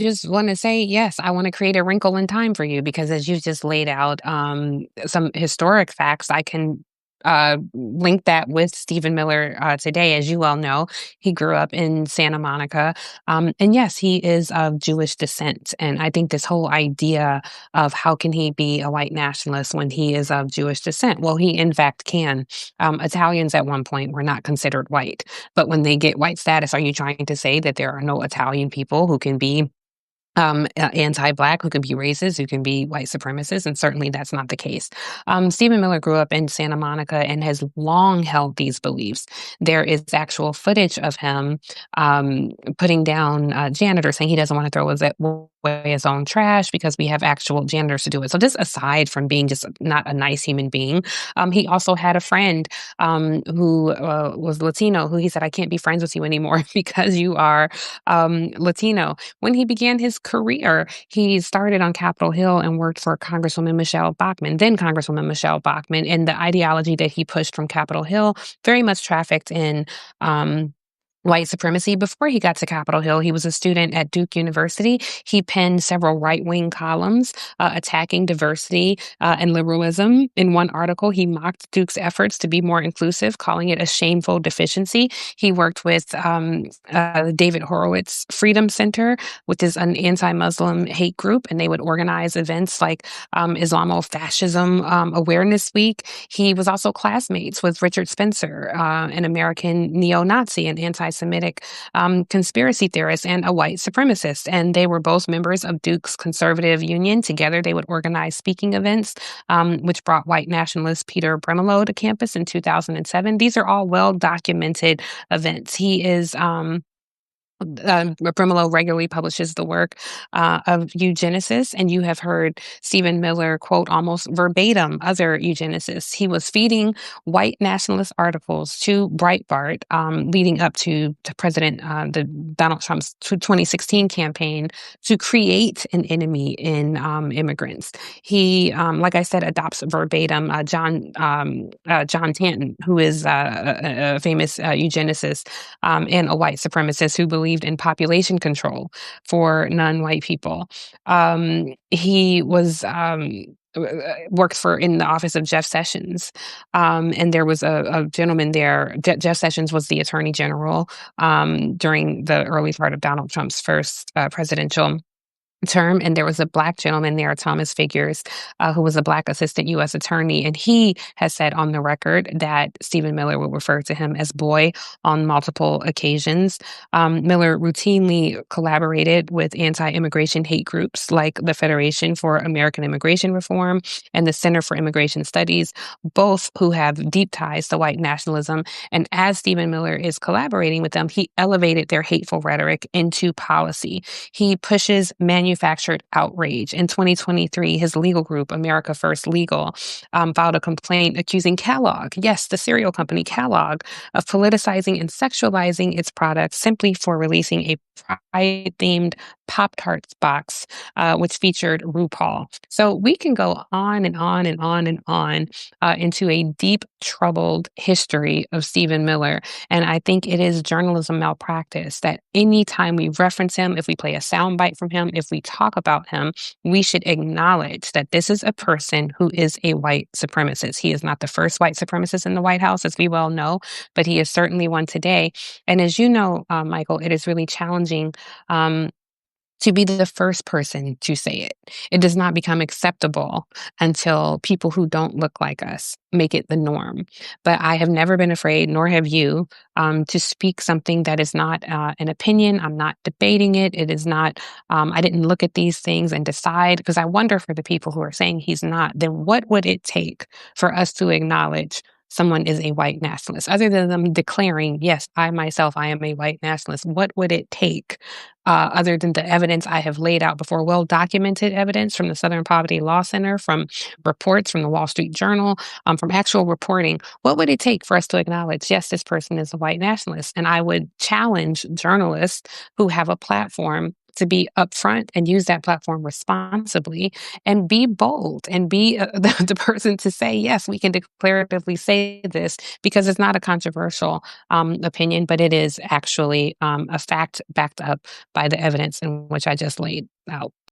just want to say, yes, I want to create a wrinkle in time for you because as you just laid out some historic facts, I can link that with Stephen Miller today. As you well know, he grew up in Santa Monica. And yes, he is of Jewish descent. And I think this whole idea of how can he be a white nationalist when he is of Jewish descent? Well, he in fact can. Italians at one point were not considered white. But when they get white status, are you trying to say that there are no Italian people who can be anti-black, who can be racist, who can be white supremacists, and certainly that's not the case. Stephen Miller grew up in Santa Monica and has long held these beliefs. There is actual footage of him putting down janitors, saying he doesn't want to throw away his own trash because we have actual janitors to do it. So this aside from being just not a nice human being, he also had a friend who was Latino, who he said, I can't be friends with you anymore because you are Latino. When he began his career, he started on Capitol Hill and worked for Congresswoman Michelle Bachmann, then Congresswoman Michelle Bachmann, and the ideology that he pushed from Capitol Hill very much trafficked in white supremacy. Before he got to Capitol Hill, he was a student at Duke University. He penned several right-wing columns attacking diversity and liberalism. In one article, he mocked Duke's efforts to be more inclusive, calling it a shameful deficiency. He worked with David Horowitz Freedom Center, which is an anti-Muslim hate group, and they would organize events like Islamofascism Awareness Week. He was also classmates with Richard Spencer, an American neo-Nazi and anti-Semitic conspiracy theorist and a white supremacist. And they were both members of Duke's Conservative Union. Together, they would organize speaking events, which brought white nationalist Peter Bremelow to campus in 2007. These are all well-documented events. He is Brimelow regularly publishes the work of eugenicists, and you have heard Stephen Miller quote almost verbatim other eugenicists. He was feeding white nationalist articles to Breitbart leading up to President Donald Trump's 2016 campaign to create an enemy in immigrants. He, like I said, adopts verbatim John Tanton, who is a famous eugenicist and a white supremacist who believed in population control for non-white people. He was worked for in the office of Jeff Sessions, and there was a gentleman there. Jeff Sessions was the Attorney General during the early part of Donald Trump's first presidential term, and there was a Black gentleman there, Thomas Figures, who was a Black assistant U.S. attorney, and he has said on the record that Stephen Miller would refer to him as boy on multiple occasions. Miller routinely collaborated with anti-immigration hate groups like the Federation for American Immigration Reform and the Center for Immigration Studies, both who have deep ties to white nationalism. And as Stephen Miller is collaborating with them, he elevated their hateful rhetoric into policy. He pushes manufactured outrage. In 2023, his legal group, America First Legal, filed a complaint accusing Kellogg, yes, the cereal company Kellogg, of politicizing and sexualizing its products simply for releasing a pride-themed Pop-Tarts box, which featured RuPaul. So we can go on and on and on and on into a deep, troubled history of Stephen Miller. And I think it is journalism malpractice that anytime we reference him, if we play a soundbite from him, if we talk about him, we should acknowledge that this is a person who is a white supremacist. He is not the first white supremacist in the White House, as we well know, but he is certainly one today. And as you know, Michael, it is really challenging to be the first person to say it. It does not become acceptable until people who don't look like us make it the norm. But I have never been afraid, nor have you, to speak something that is not an opinion. I'm not debating it. It is not, I didn't look at these things and decide, because I wonder for the people who are saying he's not, then what would it take for us to acknowledge someone is a white nationalist, other than them declaring, yes, I myself, I am a white nationalist? What would it take other than the evidence I have laid out before, well-documented evidence from the Southern Poverty Law Center, from reports from the Wall Street Journal, from actual reporting? What would it take for us to acknowledge, yes, this person is a white nationalist? And I would challenge journalists who have a platform to be upfront and use that platform responsibly and be bold and be the person to say, yes, we can declaratively say this because it's not a controversial opinion, but it is actually a fact backed up by the evidence in which I just laid out.